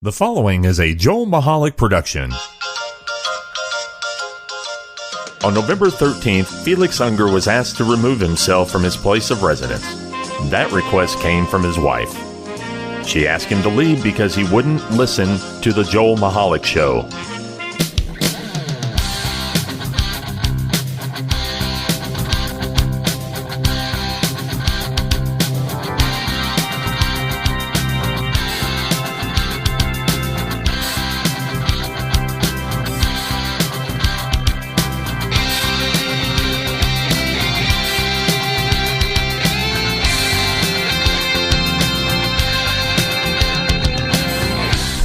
The following is a Joel Michalec production. On November 13th, Felix Unger was asked to remove himself from his place of residence. That request came from his wife. She asked him to leave because he wouldn't listen to the Joel Michalec Show.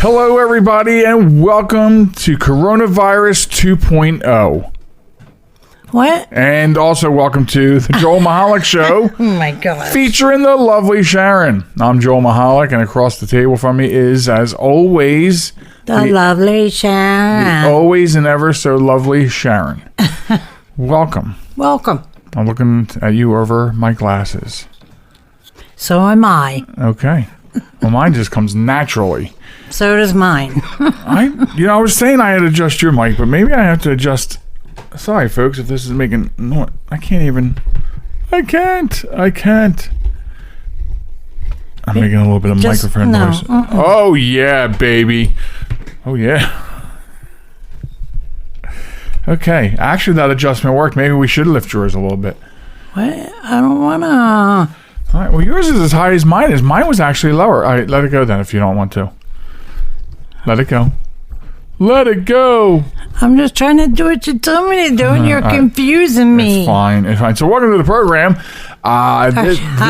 Hello, everybody, and welcome to Coronavirus 2.0. What? And also welcome to the Joel Michalec Show. Oh, my God. Featuring the lovely Sharon. I'm Joel Michalec, and across the table from me is, as always, the lovely Sharon. Always and ever so lovely Sharon. Welcome. Welcome. I'm looking at you over my glasses. So am I. Okay. Well, mine just comes naturally. So does mine. I was saying I had to adjust your mic, but maybe I have to adjust. Sorry, folks, if this is making noise. I can't. I'm making a little bit of microphone noise. Oh, yeah, baby. Oh, yeah. Okay. Actually, that adjustment worked. Maybe we should lift yours a little bit. What? I don't want to. All right. Well, yours is as high as mine is. Mine was actually lower. All right. Let it go then if you don't want to. Let it go. Let it go. I'm just trying to do what you told me to do, and you're confusing me. It's fine. It's fine. So welcome to the program.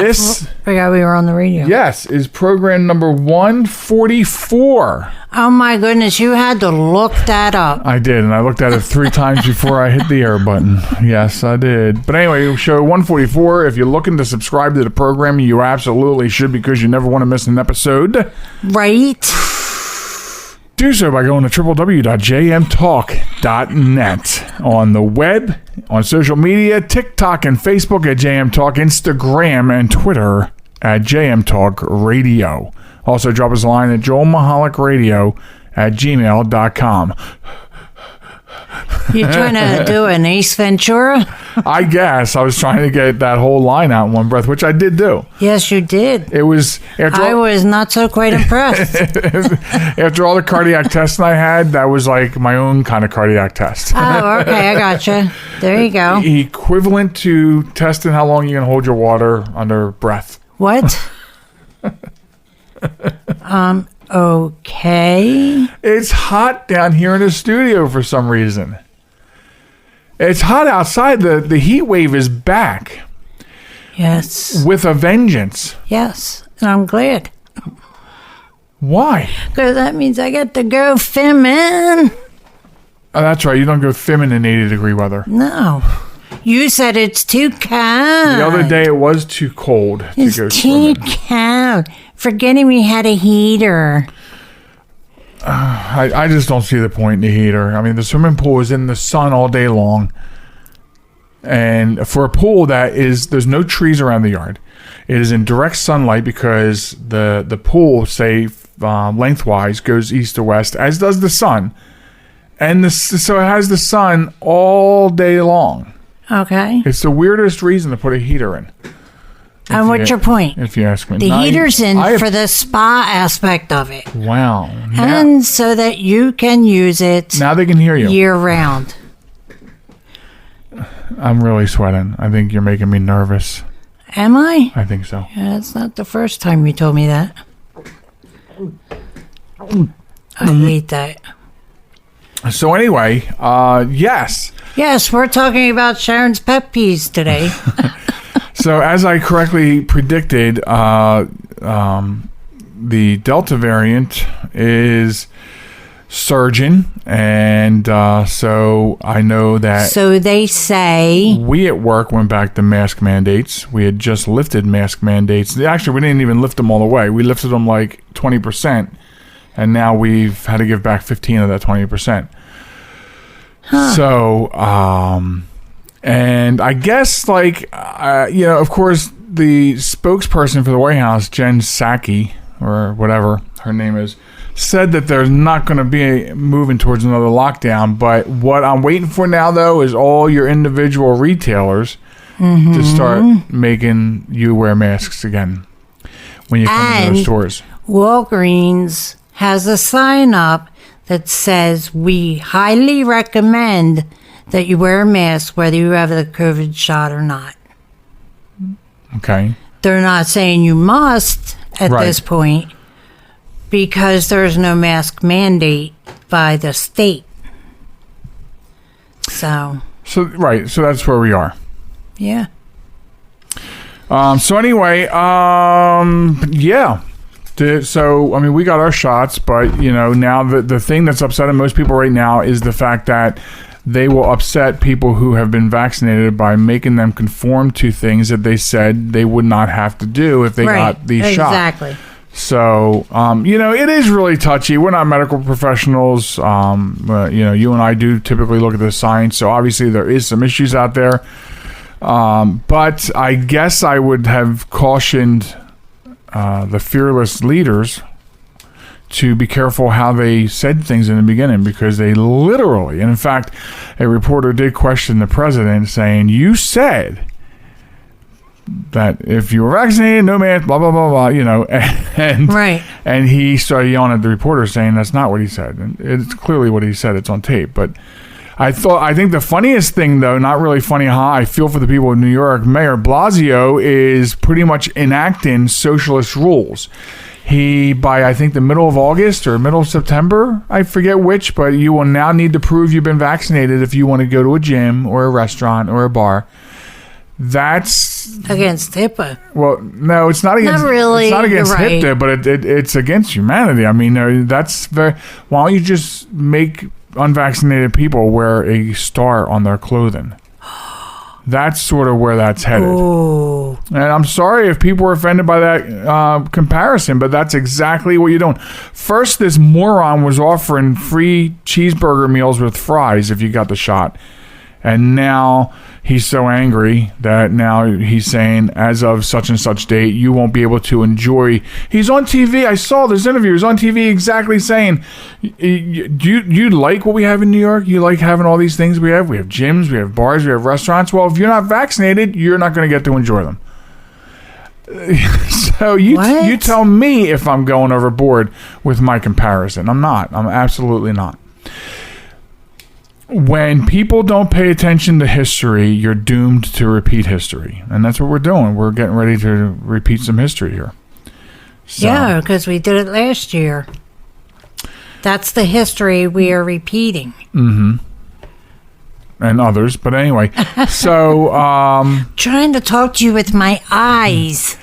This forgot we were on the radio. Yes, is program number 144. Oh, my goodness. You had to look that up. I did, and I looked at it 3 times before I hit the air button. Yes, I did. But anyway, show 144. If you're looking to subscribe to the program, you absolutely should, because you never want to miss an episode. Right. Do so by going to www.jmtalk.net on the web, on social media, TikTok and Facebook at JM Talk, Instagram and Twitter at JM Talk Radio. Also drop us a line at joelmichalecradio@gmail.com. You trying to do an Ace Ventura? I guess. I was trying to get that whole line out in one breath, which I did do. Yes, you did. It was... I was not so quite impressed. After all the cardiac testing I had, that was like my own kind of cardiac test. Oh, okay. I gotcha. There you go. Equivalent to testing how long you can hold your water under breath. What? Okay. It's hot down here in the studio for some reason. It's hot outside. The heat wave is back. Yes. With a vengeance. Yes. And I'm glad. Why? Because that means I get to go feminine. Oh, that's right. You don't go feminine in 80-degree weather. No. You said it's too cold. The other day it was too cold to go swimming. It's too cold. Forgetting we had a heater. I just don't see the point in the heater. I mean, the swimming pool is in the sun all day long. And for a pool there's no trees around the yard. It is in direct sunlight because the pool, say, lengthwise goes east to west, as does the sun. And so it has the sun all day long. Okay. It's the weirdest reason to put a heater in. And what's your point? If you ask me. The heater's in for the spa aspect of it. Wow. And so that you can use it. Now they can hear you. Year round. I'm really sweating. I think you're making me nervous. Am I? I think so. Yeah, it's not the first time you told me that. I hate that. So anyway, yes. Yes, we're talking about Sharon's pet peeves today. So as I correctly predicted, the Delta variant is surging, and so I know that... So they say... We at work went back to mask mandates. We had just lifted mask mandates. Actually, we didn't even lift them all the way. We lifted them like 20%, and now we've had to give back 15 of that 20%. Huh. So, and I guess, of course, the spokesperson for the White House, Jen Psaki, or whatever her name is, said that there's not going to be moving towards another lockdown. But what I'm waiting for now, though, is all your individual retailers to start making you wear masks again when you come into those stores. Walgreens has a sign up that says we highly recommend that you wear a mask whether you have the COVID shot or not. Okay. They're not saying you must at this point because there's no mask mandate by the state. So that's where we are. Yeah. So anyway, yeah. So, I mean, we got our shots, but, now the thing that's upsetting most people right now is the fact that they will upset people who have been vaccinated by making them conform to things that they said they would not have to do if they got these shots. Exactly. So, it is really touchy. We're not medical professionals. You and I do typically look at the science, so obviously there is some issues out there. But I guess I would have cautioned the fearless leaders to be careful how they said things in the beginning, because they literally, and in fact, a reporter did question the president saying, you said that if you were vaccinated, no mask, blah, blah, blah, blah, and he started yelling at the reporter saying that's not what he said. And it's clearly what he said. It's on tape. But I think the funniest thing, though, not really funny, I feel for the people in New York, Mayor Blasio is pretty much enacting socialist rules. He, by I think the middle of August or middle of September, I forget which, but you will now need to prove you've been vaccinated if you want to go to a gym or a restaurant or a bar. That's against HIPAA. Well, no, it's not against. Not really. It's not against HIPAA, but it's against humanity. I mean, that's very. Why don't you just make unvaccinated people wear a star on their clothing? That's sort of where that's headed. Ooh. And I'm sorry if people were offended by that comparison, but that's exactly what you're doing. First, this moron was offering free cheeseburger meals with fries if you got the shot. And now he's so angry that now he's saying, as of such and such date, you won't be able to enjoy. He's on TV. I saw this interview. He's on TV exactly saying, you like what we have in New York? You like having all these things we have? We have gyms, we have bars, we have restaurants. Well, if you're not vaccinated, you're not going to get to enjoy them. So you tell me if I'm going overboard with my comparison. I'm not. I'm absolutely not. When people don't pay attention to history, you're doomed to repeat history. And that's what we're doing. We're getting ready to repeat some history here. So. Yeah, because we did it last year. That's the history we are repeating. Mm-hmm. And others. But anyway, so... trying to talk to you with my eyes.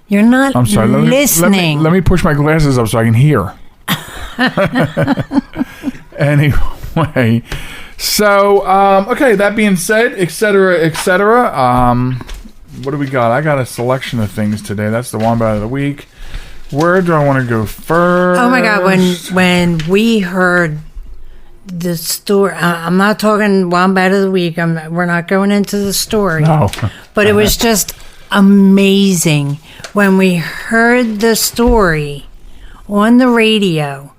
You're not I'm sorry, listening. Let me push my glasses up so I can hear. Anyway, so, okay, that being said, et cetera, what do we got? I got a selection of things today. That's the Wombat of the Week. Where do I want to go first? Oh, my God, when we heard the story, I'm not talking Wombat of the Week. We're not going into the story. No. But it was just amazing when we heard the story on the radio.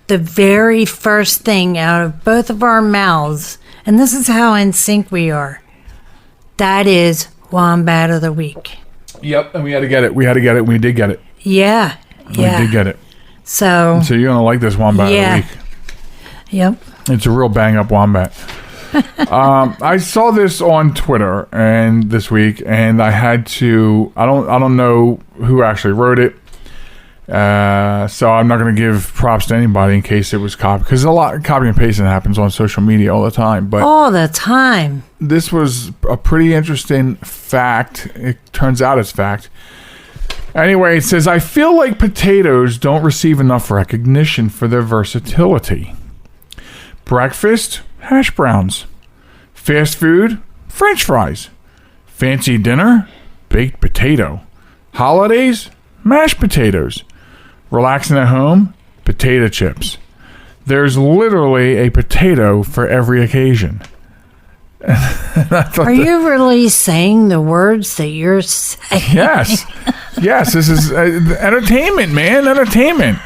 The very first thing out of both of our mouths, and this is how in sync we are, that is Wombat of the Week. Yep, and we had to get it. We did get it. Yeah. We did get it. So you're going to like this Wombat of the Week. Yep. It's a real bang-up wombat. I saw this on Twitter and this week, and I had to... I don't know who actually wrote it. So I'm not going to give props to anybody in case it was copied, because a lot of copy and pasting happens on social media all the time. But all the time. This was a pretty interesting fact. It turns out it's fact. Anyway, it says, I feel like potatoes don't receive enough recognition for their versatility. Breakfast, hash browns. Fast food, French fries. Fancy dinner, baked potato. Holidays, mashed potatoes. Relaxing at home, potato chips. There's literally a potato for every occasion. Are you really saying the words that you're saying? Yes. Yes, this is entertainment, man. Entertainment.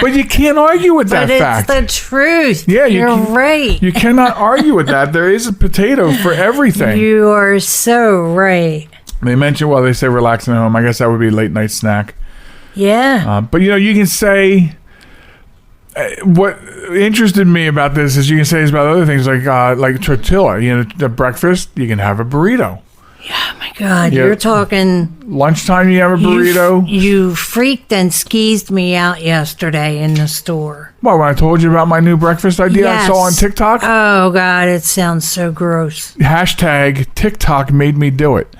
But you can't argue with that But fact. it's the truth. Yeah, you're right. You cannot argue with that. There is a potato for everything. You are so right. They mention, they say relaxing at home. I guess that would be a late night snack. Yeah. But you can say what interested me about this is you can say it's about other things like tortilla. The breakfast you can have a burrito. Oh my God, you're talking lunchtime. You have a burrito. You freaked and skeezed me out yesterday in the store. Well, when I told you about my new breakfast idea I saw on TikTok. Oh God, it sounds so gross. Hashtag TikTok made me do it.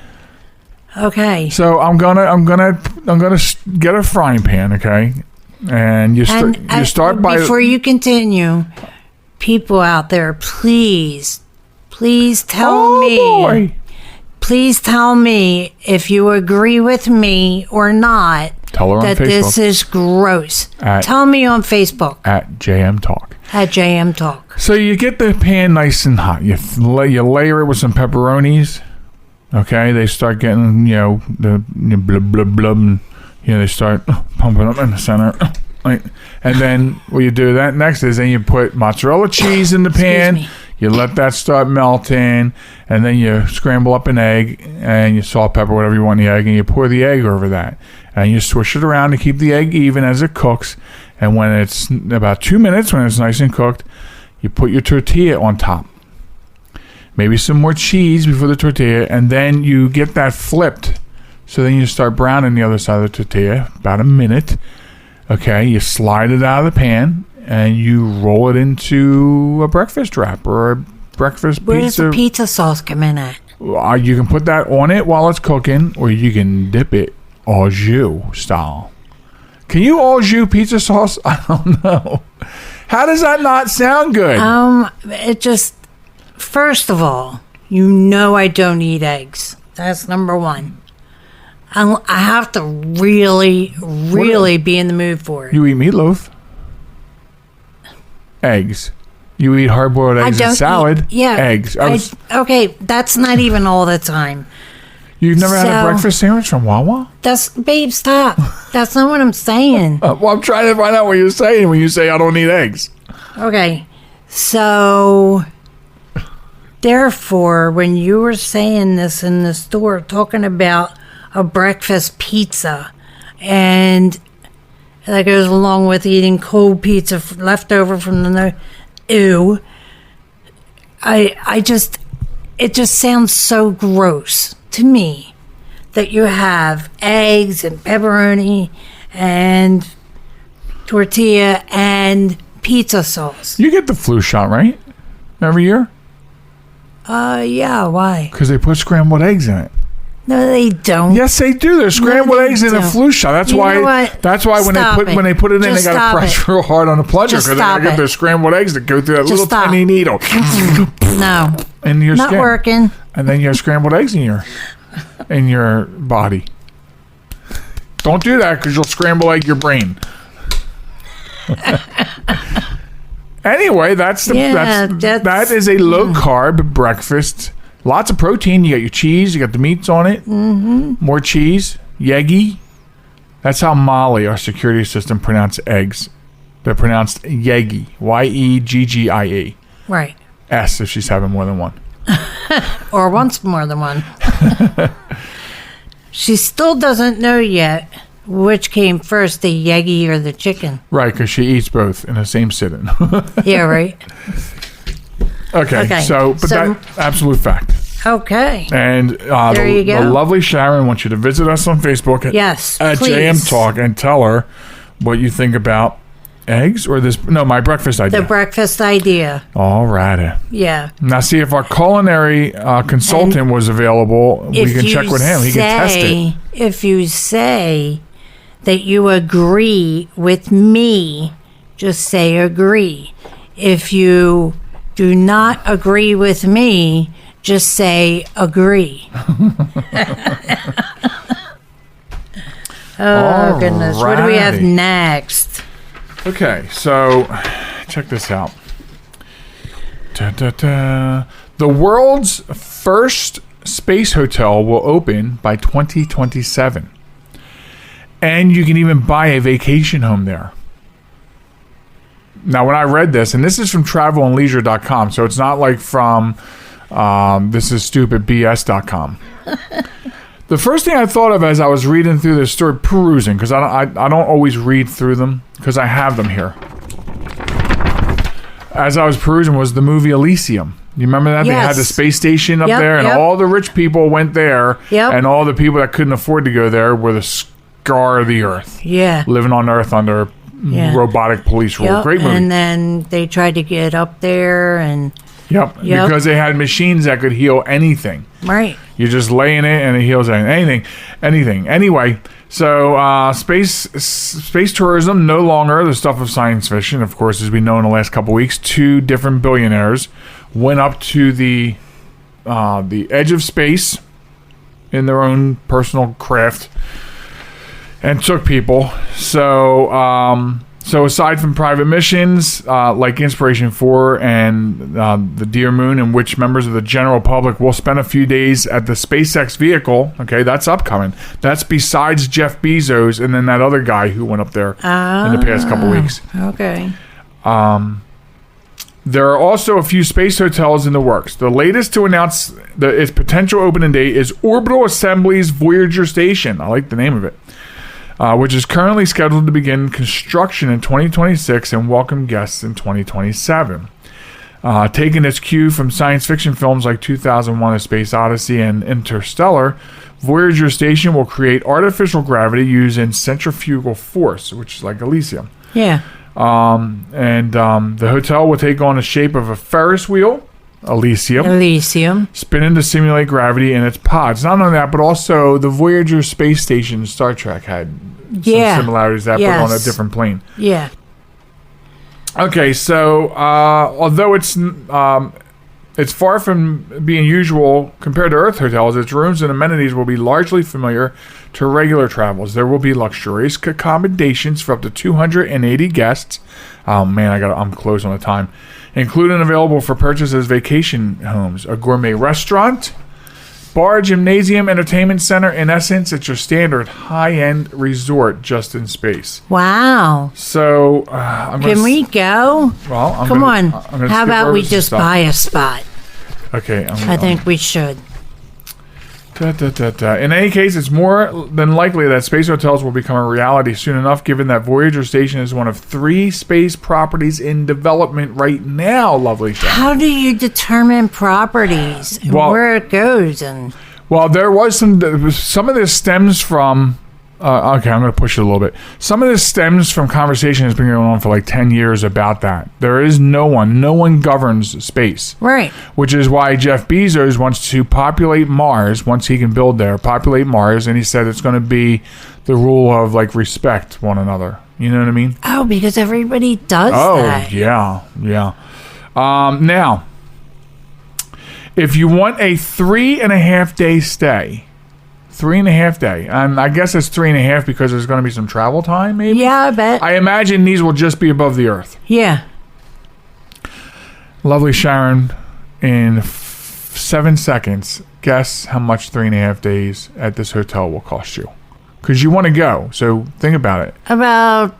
Okay. So I'm gonna get a frying pan, okay? And you start by before you continue, people out there, please tell me. Boy. Please tell me if you agree with me or not. Tell her on that Facebook. This is gross. Tell me on Facebook. At JM Talk. At JM Talk. So you get the pan nice and hot. You layer it with some pepperonis. Okay, they start getting the blub blub blub. And, they start pumping up in the center. And then what you do that next is then you put mozzarella cheese in the pan. You let that start melting, and then you scramble up an egg, and you salt, pepper, whatever you want in the egg, and you pour the egg over that. And you swish it around to keep the egg even as it cooks. And when it's about 2 minutes, when it's nice and cooked, you put your tortilla on top. Maybe some more cheese before the tortilla, and then you get that flipped. So then you start browning the other side of the tortilla, about a minute. Okay, you slide it out of the pan, and you roll it into a breakfast wrap or a breakfast pizza. Where does the pizza sauce come in at? You can put that on it while it's cooking, or you can dip it au jus style. Can you au jus pizza sauce? I don't know. How does that not sound good? It just, first of all, I don't eat eggs. That's number one. I have to really be in the mood for it. You eat meatloaf. Eggs. You eat hard-boiled eggs and salad. Eggs. Okay, that's not even all the time. You've never had a breakfast sandwich from Wawa? Babe, stop. That's not what I'm saying. Well, I'm trying to find out what you're saying when you say I don't eat eggs. Okay, so therefore, when you were saying this in the store, talking about a breakfast pizza, and that goes along with eating cold pizza left over from the night. Ew. It just sounds so gross to me that you have eggs and pepperoni and tortilla and pizza sauce. You get the flu shot, right? Every year? Yeah, why? Because they put scrambled eggs in it. No, they don't. Yes, they do. There's scrambled eggs in a flu shot. That's why. That's why when they put it in, they got to press real hard on the plunger because they got to get their scrambled eggs that go through that little tiny needle. No, in your not skin. working. And then you have scrambled eggs in your body. Don't do that because you'll scramble egg your brain. Anyway, that is a low carb breakfast. Lots of protein. You got your cheese. You got the meats on it. Mm-hmm. More cheese. Yeggy. That's how Molly, our security system, pronounced eggs. They're pronounced yeggy. Yeggie. Right. S if she's having more than one. Or wants more than one. She still doesn't know yet which came first, the yeggy or the chicken. Right, because she eats both in the same sitting. Yeah, right. Okay, that absolute fact. Okay. And there you go. The lovely Sharon wants you to visit us on Facebook at JM Talk and tell her what you think about eggs or my breakfast idea. The breakfast idea. All righty. Yeah. Now see if our culinary consultant was available. We can check with him. He can test it. If you say that you agree with me, just say agree. If you do not agree with me, just say agree. Oh, goodness. What do we have next? Okay, so check this out. The world's first space hotel will open by 2027. And you can even buy a vacation home there. Now, when I read this, and this is from travelandleisure.com, so it's not like from thisisstupidbs.com. The first thing I thought of as I was reading through this story, perusing, because I don't always read through them, because I have them here. As I was perusing was the movie Elysium. You remember that? Yes. They had the space station up there, and all the rich people went there, and all the people that couldn't afford to go there were the scar of the earth. Yeah. Living on Earth under robotic police rule. Great movie. And then they tried to get up there and... Because they had machines that could heal anything. Right. You just lay in it and it heals anything. Anyway, so space tourism no longer the stuff of science fiction. Of course, as we know in the last couple of weeks, 2 different billionaires went up to the edge of space in their own personal craft and took people. So aside from private missions like Inspiration 4 and the Dear Moon, in which members of the general public will spend a few days at the SpaceX vehicle, okay, that's upcoming. That's besides Jeff Bezos and then that other guy who went up there in the past couple weeks. Okay. There are also a few space hotels in the works. The latest to announce its potential opening date is Orbital Assembly's Voyager Station. I like the name of it. Which is currently scheduled to begin construction in 2026 and welcome guests in 2027. Taking its cue from science fiction films like 2001: A Space Odyssey and Interstellar, Voyager Station will create artificial gravity using centrifugal force, which is like Elysium. Yeah. The hotel will take on the shape of a Ferris wheel, Elysium, spinning to simulate gravity in its pods. Not only that, but also the Voyager space station in Star Trek had some similarities that, but on a different plane. Yeah. Okay, so although it's far from being usual compared to Earth hotels, its rooms and amenities will be largely familiar to regular travelers. There will be luxurious accommodations for up to 280 guests. Oh man, I'm close on the time. Including available for purchase as vacation homes, a gourmet restaurant, bar, gymnasium, entertainment center. In essence, it's your standard high-end resort just in space. Wow. So, can we go? Well, come on. How about we just buy a spot? Okay. I think we should. In any case, it's more than likely that space hotels will become a reality soon enough, given that Voyager Station is one of 3 space properties in development right now, lovely Sharon. How do you determine properties and where it goes? Well, there was some of this stems from... okay, I'm going to push it a little bit. Some of this stems from conversation that's been going on for like 10 years about that. There is no one governs space. Right. Which is why Jeff Bezos wants to populate Mars, once he can build there, populate Mars, and he said it's going to be the rule of like respect one another. You know what I mean? Oh, because everybody does that. Oh, yeah. Now, if you want a 3.5 day stay, 3.5 day. And I guess it's 3.5 because there's going to be some travel time, maybe? Yeah, I bet. I imagine these will just be above the earth. Yeah. Lovely Sharon, in 7 seconds, guess how much 3.5 days at this hotel will cost you. Because you want to go, so think about it. About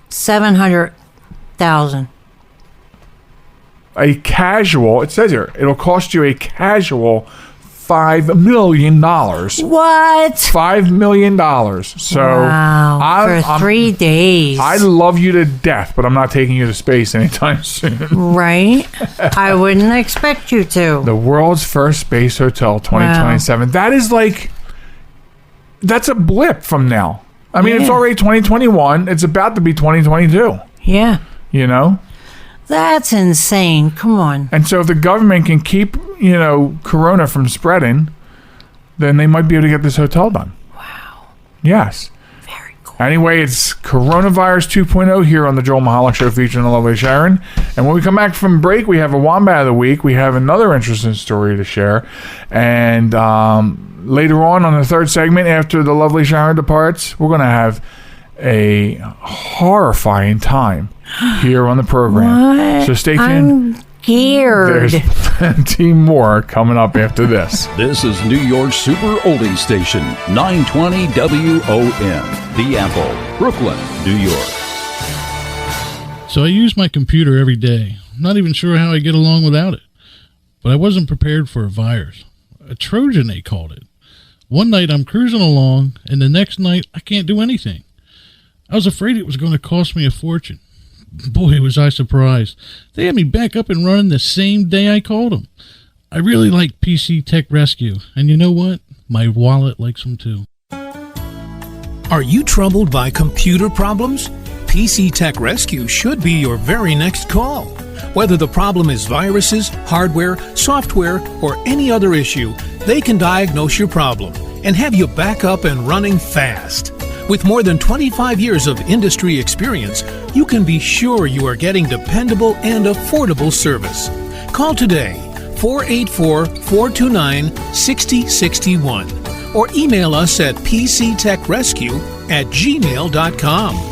$700,000. A casual, it says here, it'll cost you a casual $5 million. What? $5 million. So wow. For 3 days. I love you to death, but I'm not taking you to space anytime soon. Right? I wouldn't expect you to. The world's first space hotel, 2027. Wow. That is like, that's a blip from now. I mean, it's already 2021. It's about to be 2022. Yeah. You know? That's insane. Come on. And so if the government can keep, Corona from spreading, then they might be able to get this hotel done. Wow. Yes. Very cool. Anyway, it's Coronavirus 2.0 here on the Joel Michalec Show featuring the lovely Sharon. And when we come back from break, we have a Wombat of the Week. We have another interesting story to share. And later on the third segment, after the lovely Sharon departs, we're going to have a horrifying time here on the program. What? So stay tuned. I'm scared. There's plenty more coming up after this. This is New York's Super Oldie Station, 920 WON, The Apple, Brooklyn, New York. So I use my computer every day. I'm not even sure how I get along without it. But I wasn't prepared for a virus. A Trojan, they called it. One night I'm cruising along, and the next night I can't do anything. I was afraid it was going to cost me a fortune. Boy, was I surprised. They had me back up and running the same day I called them. I really like PC Tech Rescue, and you know what? My wallet likes them too. Are you troubled by computer problems? PC Tech Rescue should be your very next call. Whether the problem is viruses, hardware, software, or any other issue, they can diagnose your problem and have you back up and running fast. With more than 25 years of industry experience, you can be sure you are getting dependable and affordable service. Call today, 484-429-6061, or email us at pctechrescue@gmail.com.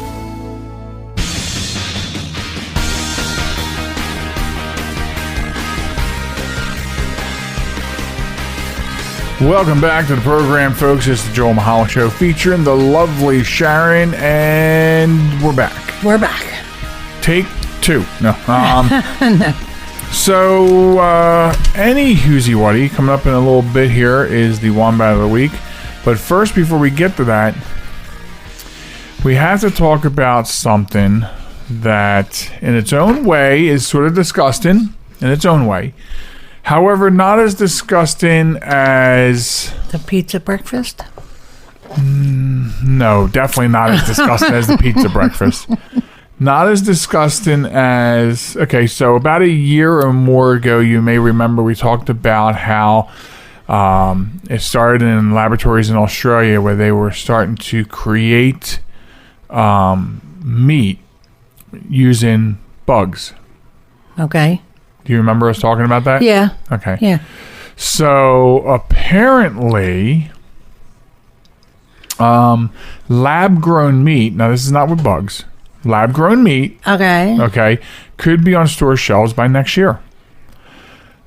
Welcome back to the program, folks. It's the Joel Michalec Show featuring the lovely Sharon, and we're back. We're back. Take two. No. No. So, any Whoosy Wuddy, coming up in a little bit here is the Wombat of the Week. But first, before we get to that, we have to talk about something that, in its own way, is sort of disgusting, in its own way. However, not as disgusting as... The pizza breakfast? No, definitely not as disgusting as the pizza breakfast. Not as disgusting as... Okay, so about a year or more ago, you may remember we talked about how it started in laboratories in Australia where they were starting to create meat using bugs. Okay. Do you remember us talking about that? Yeah. Okay. Yeah. So apparently, lab-grown meat, now this is not with bugs, lab-grown meat, Okay. could be on store shelves by next year.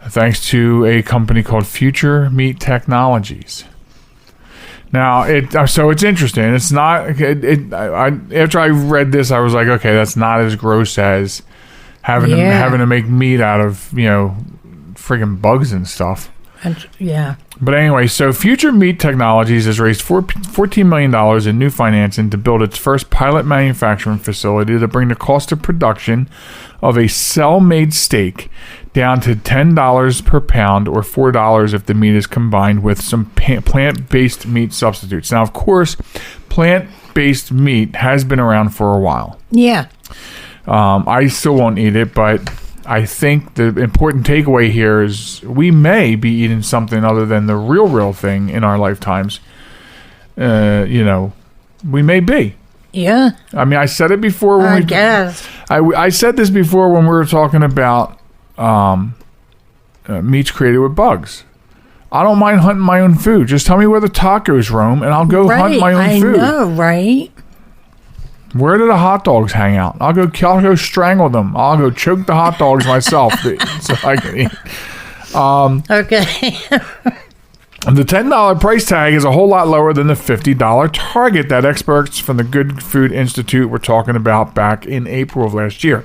Thanks to a company called Future Meat Technologies. Now, so it's interesting. It's not, after I read this, I was like, okay, that's not as gross as having to make meat out of, friggin' bugs and stuff. Yeah. But anyway, so Future Meat Technologies has raised $14 million in new financing to build its first pilot manufacturing facility to bring the cost of production of a cell-made steak down to $10 per pound, or $4 if the meat is combined with some plant-based meat substitutes. Now, of course, plant-based meat has been around for a while. Yeah. I still won't eat it, but I think the important takeaway here is we may be eating something other than the real thing in our lifetimes. We may be. Yeah. I mean, I said it before when I guess. I said this before when we were talking about meats created with bugs. I don't mind hunting my own food. Just tell me where the tacos roam, and I'll go hunt my own food. I know, right? Where do the hot dogs hang out? I'll go strangle them. I'll go choke the hot dogs myself so I can eat. Okay. The $10 price tag is a whole lot lower than the $50 target that experts from the Good Food Institute were talking about back in April of last year,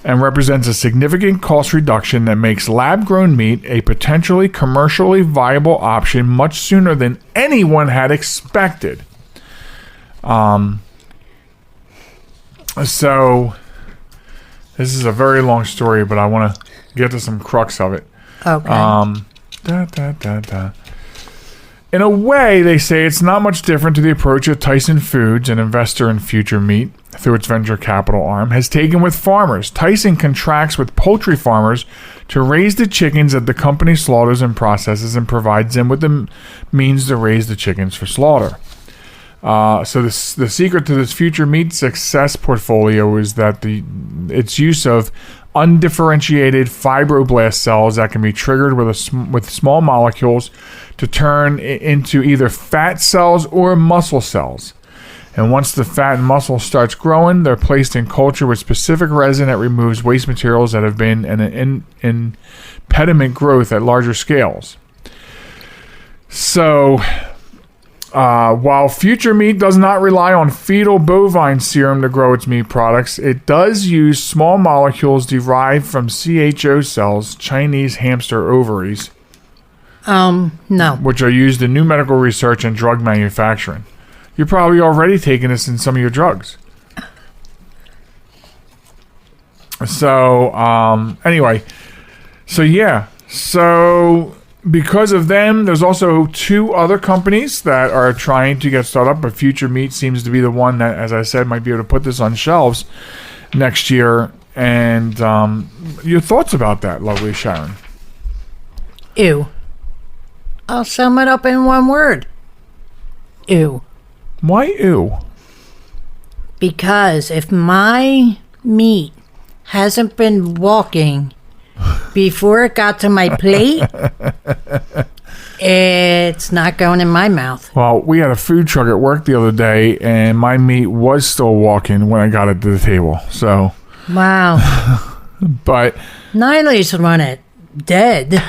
and represents a significant cost reduction that makes lab-grown meat a potentially commercially viable option much sooner than anyone had expected. So, this is a very long story, but I want to get to some crux of it. Okay. In a way, they say it's not much different to the approach that Tyson Foods, an investor in Future Meat, through its venture capital arm, has taken with farmers. Tyson contracts with poultry farmers to raise the chickens that the company slaughters and processes, and provides them with the means to raise the chickens for slaughter. So the secret to this Future Meat success portfolio is that its use of undifferentiated fibroblast cells that can be triggered with small molecules to turn into either fat cells or muscle cells. And once the fat and muscle starts growing, they're placed in culture with specific resin that removes waste materials that have been an impediment growth at larger scales. So While Future Meat does not rely on fetal bovine serum to grow its meat products, it does use small molecules derived from CHO cells, Chinese hamster ovaries, No. which are used in new medical research and drug manufacturing. You're probably already taking this in some of your drugs. So, anyway. So because of them, there's also 2 other companies that are trying to get started up, but Future Meat seems to be the one that, as I said, might be able to put this on shelves next year. And your thoughts about that, lovely Sharon? Ew. I'll sum it up in one word. Ew. Why ew? Because if my meat hasn't been walking before it got to my plate, it's not going in my mouth. Well, we had a food truck at work the other day, and my meat was still walking when I got it to the table. So, Wow. but Niley's want it dead.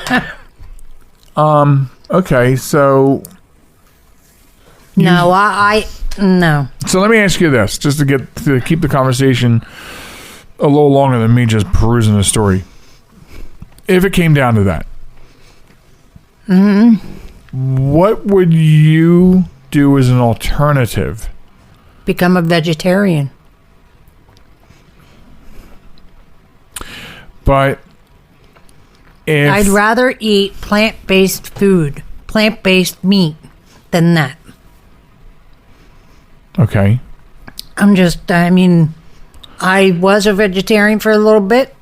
okay, so No, no. So let me ask you this, just to keep the conversation a little longer than me just perusing the story. If it came down to that, what would you do as an alternative? Become a vegetarian. But if I'd rather eat plant-based food, plant-based meat, than that. Okay. I was a vegetarian for a little bit,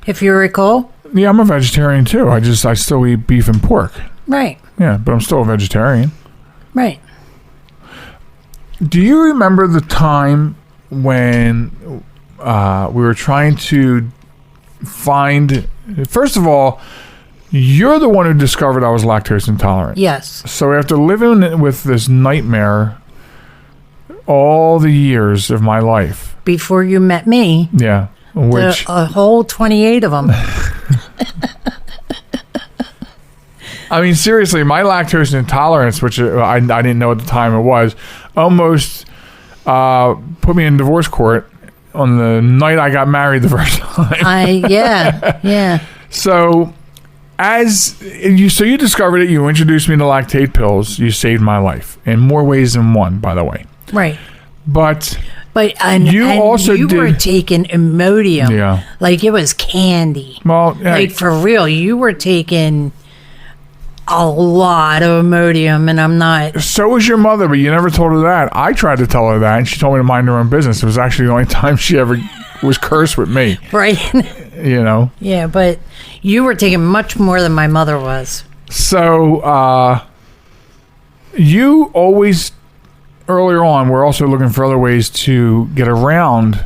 if you recall. Yeah, I'm a vegetarian too. I still eat beef and pork. Right, Yeah, but I'm still a vegetarian. right. Do you remember the time when we were trying to find... First of all, you're the one who discovered I was lactose intolerant. Yes. So after living with this nightmare all the years of my life... Before you met me, Yeah, which... a whole 28 of them. I mean, seriously, my lactose intolerance, which I didn't know at the time it was, almost put me in divorce court on the night I got married the first time. Yeah. So, you discovered it, you introduced me to lactate pills, you saved my life in more ways than one, by the way. Right. But you also were did- taking Imodium. Yeah. Like it was candy. Well, Like for real, you were taking a lot of Imodium, and I'm not. so was your mother, but you never told her that. I tried to tell her that, and she told me to mind her own business. It was actually the only time she ever was cursed with me. Right. You know. Yeah, but you were taking much more than my mother was. So, you always, earlier on, were also looking for other ways to get around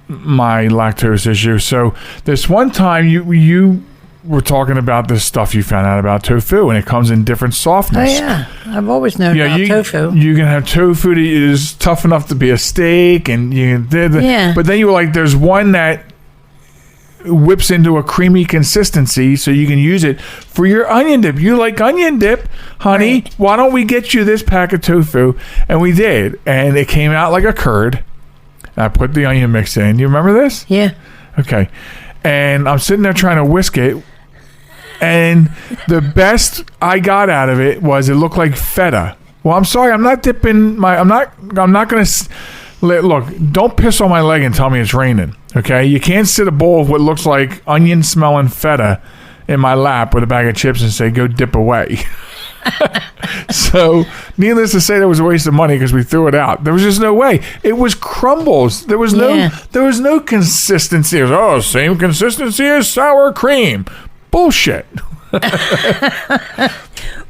my lactose issue. So, this one time, you were talking about this stuff you found out about tofu, and it comes in different Oh, softness. yeah. I've always known about tofu. You can have tofu that is tough enough to be a steak, and you did. Yeah. But then you were like, there's one that whips into a creamy consistency, so you can use it for your onion dip. You like onion dip, honey? Right. Why don't we get you this pack of tofu? And we did, and it came out like a curd. I put the onion mix in. You remember this? Yeah. Okay. And I'm sitting there trying to whisk it. And the best I got out of it was it looked like feta. Well, I'm sorry. I'm not dipping my... I'm not going to... Look, don't piss on my leg and tell me it's raining. Okay? You can't sit a bowl of what looks like onion-smelling feta in my lap with a bag of chips and say, go dip away. So, needless to say, that was a waste of money because we threw it out. There was just no way. It was crumbles. There was no consistency. It was, same consistency as sour cream. Bullshit.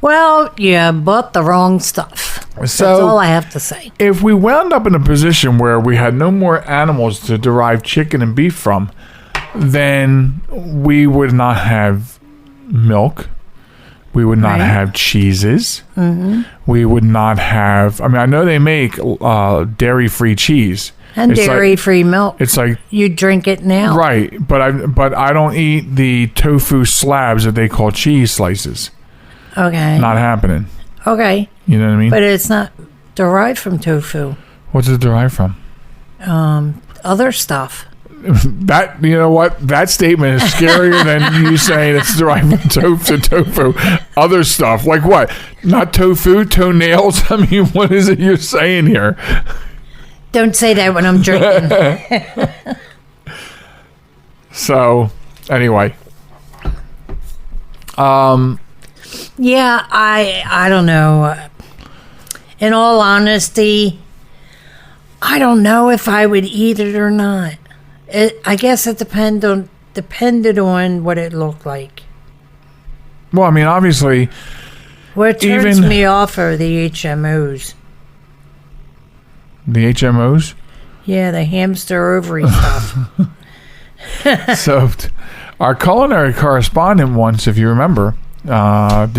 Well, you bought the wrong stuff. That's all I have to say. If we wound up in a position where we had no more animals to derive chicken and beef from, then we would not have milk. We would not have cheeses. Mm-hmm. We would not have... I mean, I know they make dairy-free cheese. And It's dairy-free milk. It's like... You drink it now. Right, but I don't eat the tofu slabs that they call cheese slices. Okay. Not happening. Okay. You know what I mean? But it's not derived from tofu. What's it derived from? Other stuff. That, you know what? That statement is scarier than you saying it's derived from tofu. Other stuff. Like what? Not tofu, toenails? I mean, what is it you're saying here? Don't say that when I'm drinking. So, anyway. Yeah, I don't know. In all honesty, I don't know if I would eat it or not. I guess it depended on what it looked like. Well, I mean, obviously, What turns me off are the HMOs. The HMOs? Yeah, the hamster ovary stuff. So, our culinary correspondent once, if you remember, did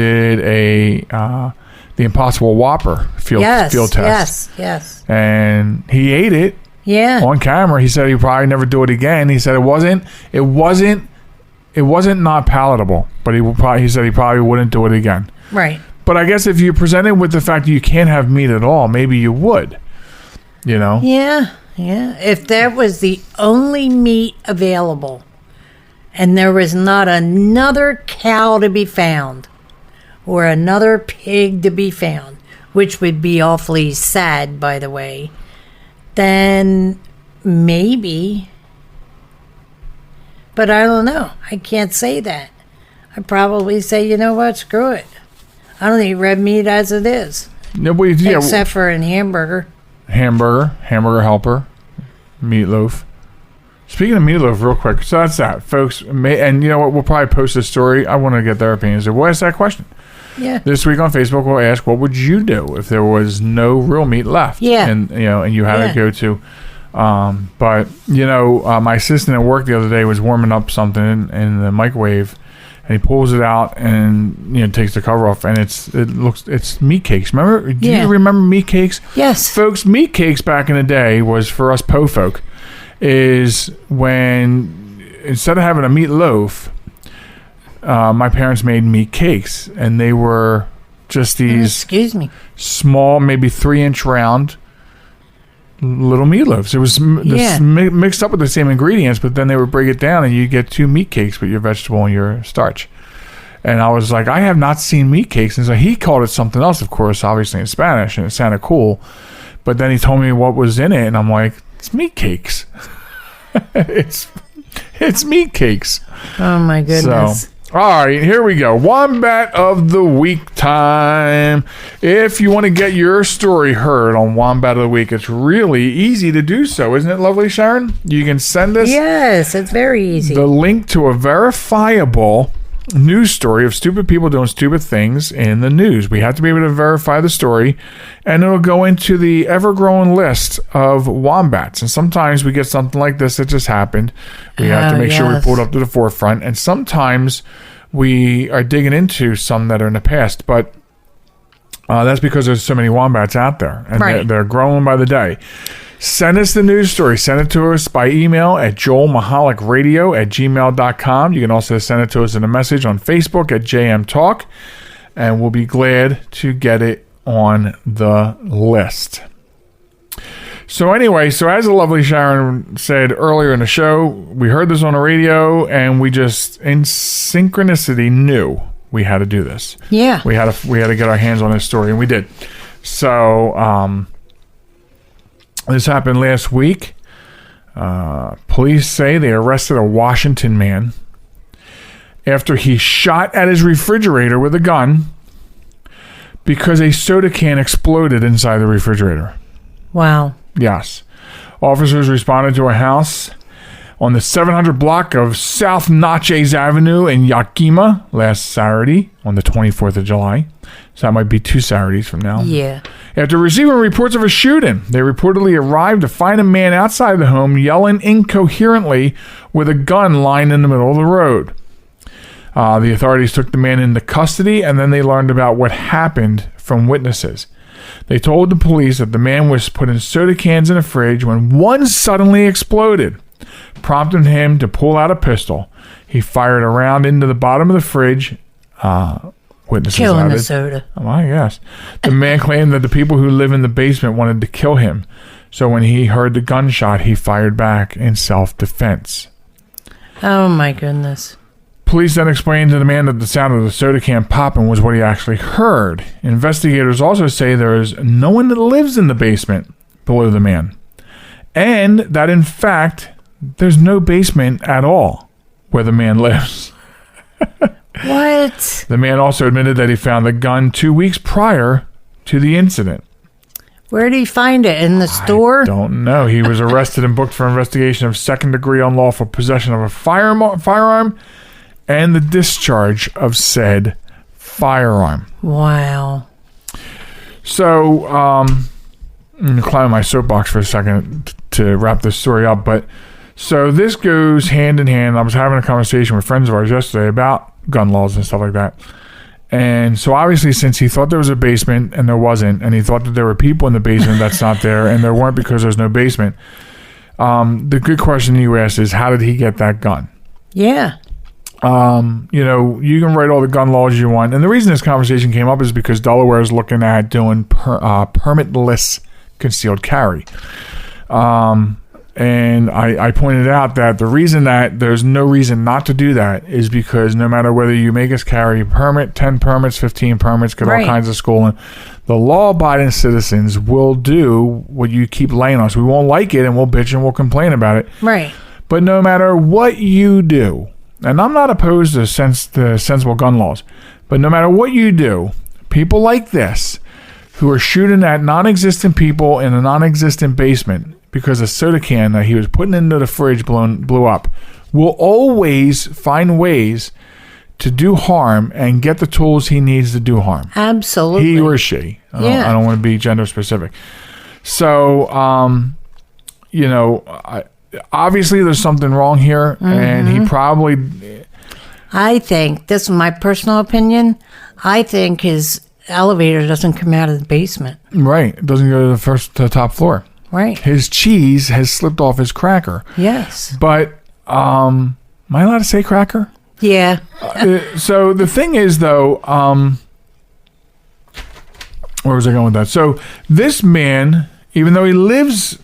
the Impossible Whopper field test. Yes. And he ate it. Yeah. On camera. He said he'd probably never do it again. He said it wasn't not palatable, but he said he probably wouldn't do it again. Right. But I guess if you're presented with the fact that you can't have meat at all, maybe you would. You know? Yeah. If that was the only meat available and there was not another cow to be found or another pig to be found, which would be awfully sad, by the way, then maybe. But I don't know. I can't say that. I'd probably say, you know what, screw it. I don't eat red meat as it is. Except for in hamburger. Hamburger helper, meatloaf. Speaking of meatloaf, real quick. So that's that, folks. And you know what? We'll probably post this story. I want to get their opinions. We'll ask that question. Yeah. This week on Facebook, we'll ask, what would you do if there was no real meat left? Yeah. And you had to go to. But my assistant at work the other day was warming up something in the microwave, and he pulls it out and takes the cover off, and it's meat cakes. Remember? Do you remember meat cakes? Yes. Folks, meat cakes back in the day was, for us po folk, is when instead of having a meat loaf, my parents made meat cakes, and they were just these small, maybe 3-inch round little meatloaves. It was mixed up with the same ingredients, but then they would break it down and you get 2 meat cakes with your vegetable and your starch. And I was like, I have not seen meat cakes. And so he called it something else, of course, obviously in Spanish, and it sounded cool. But then he told me what was in it, and I'm like, it's meat cakes. it's meat cakes. Oh my goodness. So, all right, here we go. Wombat of the Week time. If you want to get your story heard on Wombat of the Week, it's really easy to do so. Isn't it lovely, Sharon? You can send us... Yes, it's very easy. ...the link to a verifiable news story of stupid people doing stupid things in the news. We have to be able to verify the story, and it'll go into the ever-growing list of wombats. And sometimes we get something like this that just happened. We have to make sure we pull it up to the forefront. And sometimes we are digging into some that are in the past. But that's because there's so many wombats out there, and they're growing by the day. Send us the news story. Send it to us by email at joelmichalecradio@gmail.com. You can also send it to us in a message on Facebook at JM Talk, and we'll be glad to get it on the list. So anyway, as the lovely Sharon said earlier in the show, we heard this on the radio, and we just, in synchronicity, knew we had to do this. Yeah. We had to get our hands on this story, and we did. So, this happened last week. Police say they arrested a Washington man after he shot at his refrigerator with a gun because a soda can exploded inside the refrigerator. Wow. Yes. Officers responded to a house on the 700 block of South Natchez Avenue in Yakima last Saturday on the 24th of July. So that might be 2 Saturdays from now. Yeah. After receiving reports of a shooting, they reportedly arrived to find a man outside the home yelling incoherently with a gun lying in the middle of the road. The authorities took the man into custody, and then they learned about what happened from witnesses. They told the police that the man was putting soda cans in a fridge when one suddenly exploded, prompting him to pull out a pistol. He fired a round into the bottom of the fridge, witnesses Killing the added. soda. Oh, my gosh. The man claimed that the people who live in the basement wanted to kill him. So when he heard the gunshot, he fired back in self-defense. Oh, my goodness. Police then explained to the man that the sound of the soda can popping was what he actually heard. Investigators also say there is no one that lives in the basement below the man. And that, in fact, there's no basement at all where the man lives. What? The man also admitted that he found the gun 2 weeks prior to the incident. Where did he find it? In the store? Don't know. He was arrested and booked for investigation of second-degree unlawful possession of a firearm and the discharge of said firearm. Wow. So, I'm going to climb my soapbox for a second to wrap this story up. But so this goes hand in hand. I was having a conversation with friends of ours yesterday about gun laws and stuff like that. And so obviously, since he thought there was a basement and there wasn't, and he thought that there were people in the basement that's not there, and there weren't because there's no basement, the good question you asked is, how did he get that gun? Yeah. You can write all the gun laws you want. And the reason this conversation came up is because Delaware is looking at doing permitless concealed carry. And I pointed out that the reason that there's no reason not to do that is because no matter whether you make us carry a permit, 10 permits, 15 permits, get all kinds of schooling, the law-abiding citizens will do what you keep laying on us. We won't like it, and we'll bitch and we'll complain about it. Right. But no matter what you do, and I'm not opposed to the sensible gun laws, but no matter what you do, people like this who are shooting at non-existent people in a non-existent basement because a soda can that he was putting into the fridge blew up, will always find ways to do harm and get the tools he needs to do harm. Absolutely. He or she. I don't want to be gender specific. So, obviously there's something wrong here, and he probably... I think, this is my personal opinion, I think his elevator doesn't come out of the basement. Right. It doesn't go to the top floor. Right. His cheese has slipped off his cracker. Yes. But, am I allowed to say cracker? Yeah. So the thing is, though, where was I going with that? So this man, even though he lives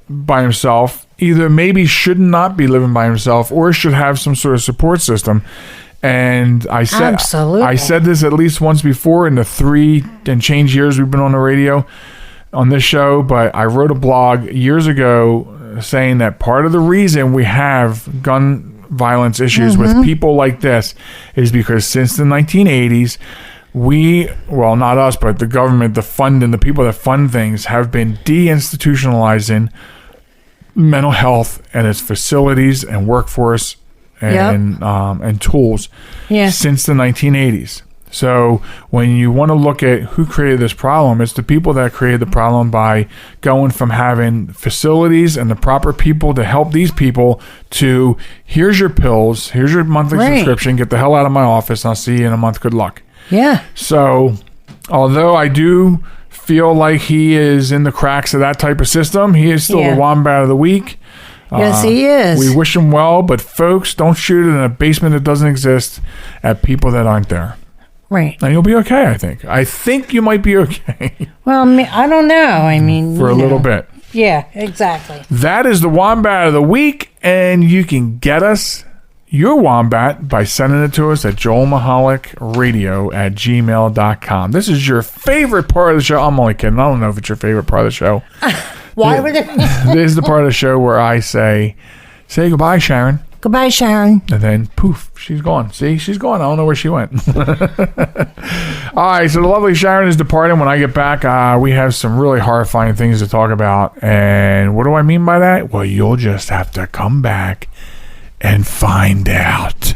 by himself, either maybe should not be living by himself or should have some sort of support system. And I said this at least once before in the 3 and change years we've been on the radio on this show, but I wrote a blog years ago saying that part of the reason we have gun violence issues with people like this is because since the 1980s, not us, but the government, the people that fund things have been deinstitutionalizing mental health and its facilities and workforce and tools since the 1980s. So when you want to look at who created this problem, it's the people that created the problem by going from having facilities and the proper people to help these people to here's your pills, here's your monthly subscription, get the hell out of my office, and I'll see you in a month. Good luck. Yeah. So although I do feel like he is in the cracks of that type of system, he is still the wombat of the week. Yes, he is. We wish him well, but folks, don't shoot in a basement that doesn't exist at people that aren't there. Right. And you'll be okay, I think. I think you might be okay. Well, I don't know. I mean, for a little bit. Yeah, exactly. That is the Wombat of the Week, and you can get us your Wombat by sending it to us at joelmichalecradio@gmail.com. This is your favorite part of the show. I'm only kidding. I don't know if it's your favorite part of the show. Why would it? This is the part of the show where I say goodbye, Sharon. Goodbye, Sharon. And then, poof, she's gone. See, she's gone. I don't know where she went. All right, so the lovely Sharon is departing. When I get back, we have some really horrifying things to talk about. And what do I mean by that? Well, you'll just have to come back and find out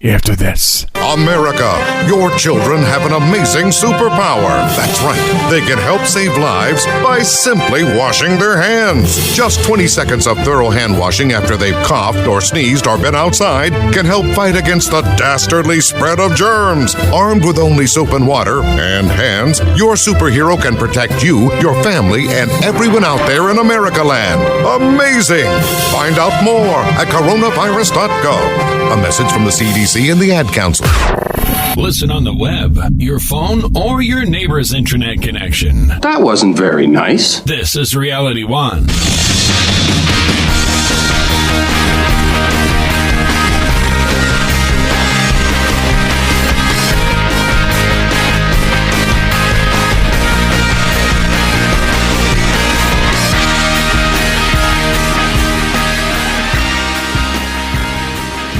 after this. America, your children have an amazing superpower. That's right. They can help save lives by simply washing their hands. Just 20 seconds of thorough hand washing after they've coughed or sneezed or been outside can help fight against the dastardly spread of germs. Armed with only soap and water and hands, your superhero can protect you, your family, and everyone out there in America land. Amazing! Find out more at coronavirus.gov. A message from the CDC and the Ad Council. Listen on the web, your phone, or your neighbor's internet connection. That wasn't very nice. This is Reality One.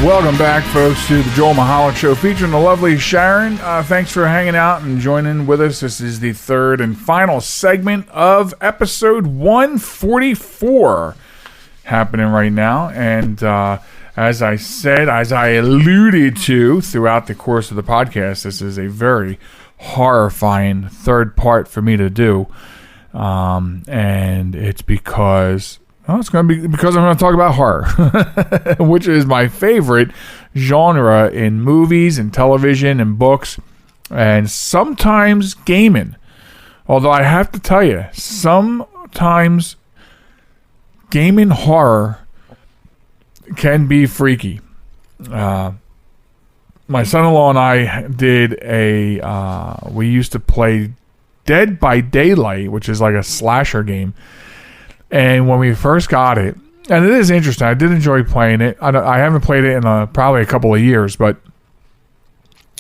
Welcome back, folks, to the Joel Michalec Show featuring the lovely Sharon. Thanks for hanging out and joining with us. This is the third and final segment of episode 144 happening right now. And as I said, as I alluded to throughout the course of the podcast, this is a very horrifying third part for me to do. And it's because... Well, it's going to be because I'm going to talk about horror, which is my favorite genre in movies and television and books and sometimes gaming. Although I have to tell you, sometimes gaming horror can be freaky. My son-in-law and I did we used to play Dead by Daylight, which is like a slasher game. And when we first got it, and it is interesting, I did enjoy playing it. I haven't played it in probably a couple of years, but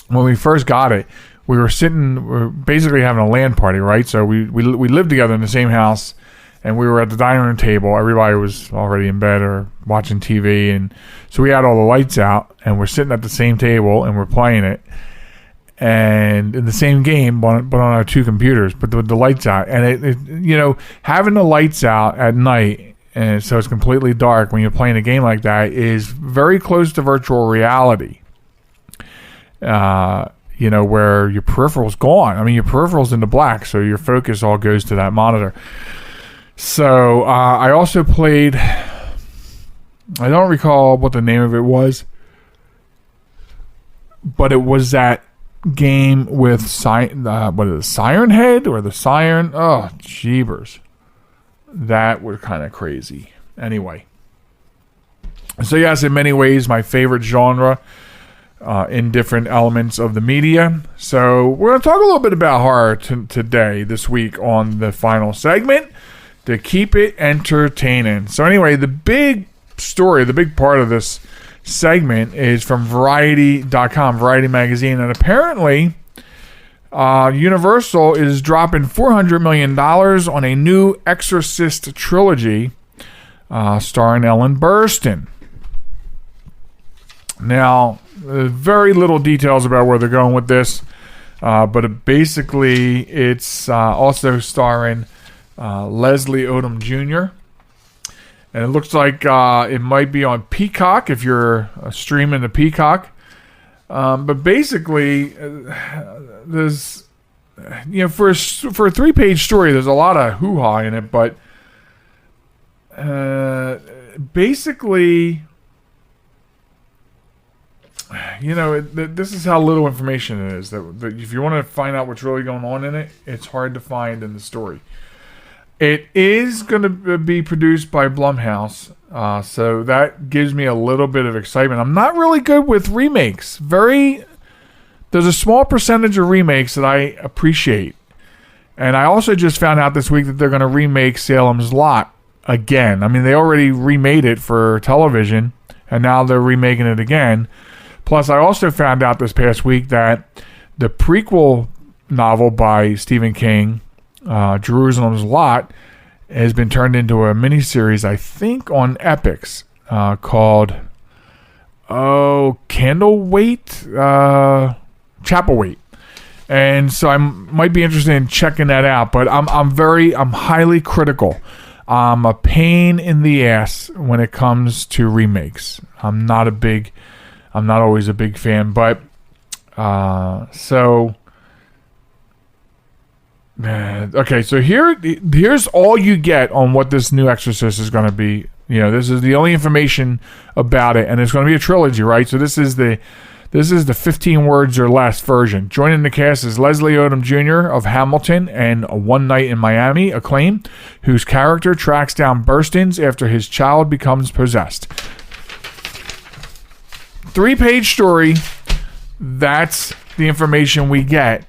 when we first got it, we were basically having a LAN party, right? So we lived together in the same house, and we were at the dining room table. Everybody was already in bed or watching TV, and so we had all the lights out, and we're sitting at the same table, and we're playing it. And in the same game, but on our two computers, but with the lights out. And it having the lights out at night, and so it's completely dark when you're playing a game like that, is very close to virtual reality. Where your peripheral's gone. I mean, your peripheral's into black, so your focus all goes to that monitor. So I also played. I don't recall what the name of it was, but it was that game with Siren Head or the Siren? Oh, jeebers. That was kind of crazy. Anyway. So yes, in many ways, my favorite genre in different elements of the media. So we're going to talk a little bit about horror today, this week, on the final segment to keep it entertaining. So anyway, the big story, the big part of this segment is from Variety.com, Variety Magazine, and apparently Universal is dropping $400 million on a new Exorcist trilogy starring Ellen Burstyn. Now, very little details about where they're going with this, but basically it's also starring Leslie Odom Jr., and it looks like it might be on Peacock if you're streaming the Peacock. But basically, there's, for a 3-page story, there's a lot of hoo-ha in it. But basically, this is how little information it is. That if you want to find out what's really going on in it, it's hard to find in the story. It is going to be produced by Blumhouse, so that gives me a little bit of excitement. I'm not really good with remakes. There's a small percentage of remakes that I appreciate. And I also just found out this week that they're going to remake Salem's Lot again. I mean, they already remade it for television, and now they're remaking it again. Plus, I also found out this past week that the prequel novel by Stephen King, Jerusalem's Lot, has been turned into a miniseries, I think, on Epix, called Candleweight, Chapelweight, and so I might be interested in checking that out. But I'm highly critical. I'm a pain in the ass when it comes to remakes. I'm not always a big fan, but so. Okay, so here's all you get on what this new Exorcist is going to be. This is the only information about it, and it's going to be a trilogy, right? So this is the 15 words or less version. Joining the cast is Leslie Odom Jr. of Hamilton and One Night in Miami, Acclaim, whose character tracks down Burstyn's after his child becomes possessed. 3-page story. That's the information we get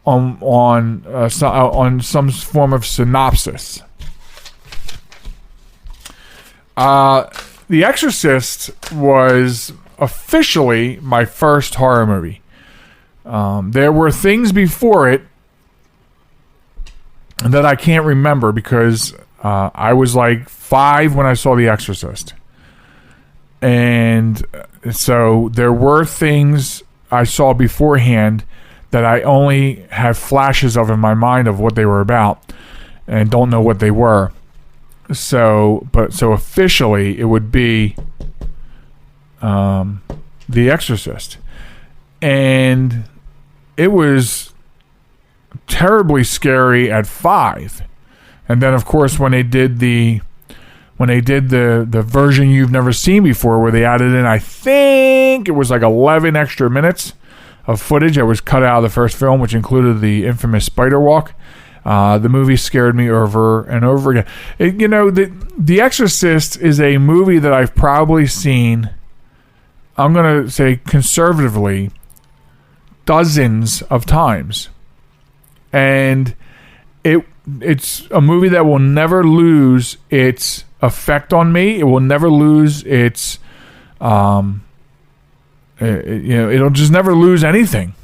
on some form of synopsis. The Exorcist was officially my first horror movie. There were things before it that I can't remember because I was like 5 when I saw The Exorcist. And so there were things I saw beforehand that I only have flashes of in my mind of what they were about and don't know what they were. So officially it would be The Exorcist. And it was terribly scary at 5. And then of course when they did the version you've never seen before, where they added in, I think it was like 11 extra minutes of footage that was cut out of the first film, which included the infamous spider walk. The movie scared me over and over again. The Exorcist is a movie that I've probably seen, I'm going to say conservatively, dozens of times. And it's a movie that will never lose its effect on me. It will never lose its it'll just never lose anything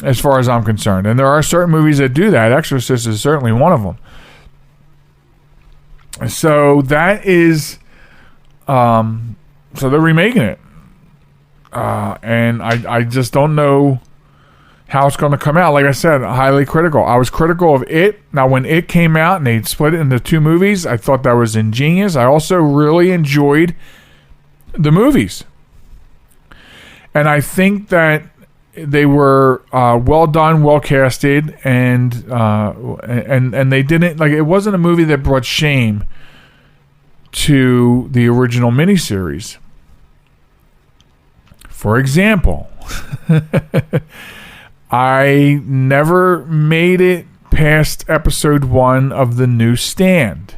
as far as I'm concerned. And there are certain movies that do that. Exorcist is certainly one of them. So that is so they're remaking it. And I just don't know how it's going to come out. Like I said, highly critical. I was critical of it. Now, when it came out and they split it into 2 movies, I thought that was ingenious. I also really enjoyed the movies. And I think that they were well done, well casted, and they didn't, like, it wasn't a movie that brought shame to the original miniseries. For example, I never made it past episode 1 of The New Stand.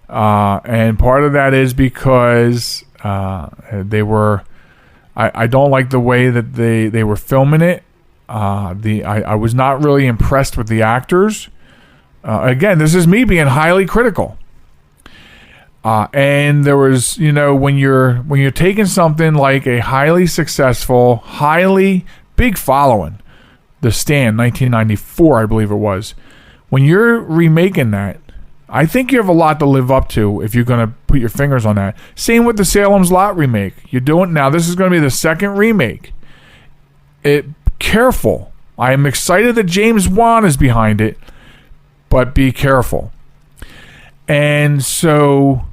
And part of that is because they were... I don't like the way that they were filming it. I was not really impressed with the actors. Again, this is me being highly critical. And there was, when you're taking something like a highly successful, highly big following, The Stand, 1994, I believe it was. When you're remaking that, I think you have a lot to live up to if you're going to put your fingers on that. Same with the Salem's Lot remake. You're doing now. This is going to be the second remake. Careful. I am excited that James Wan is behind it, but be careful. And so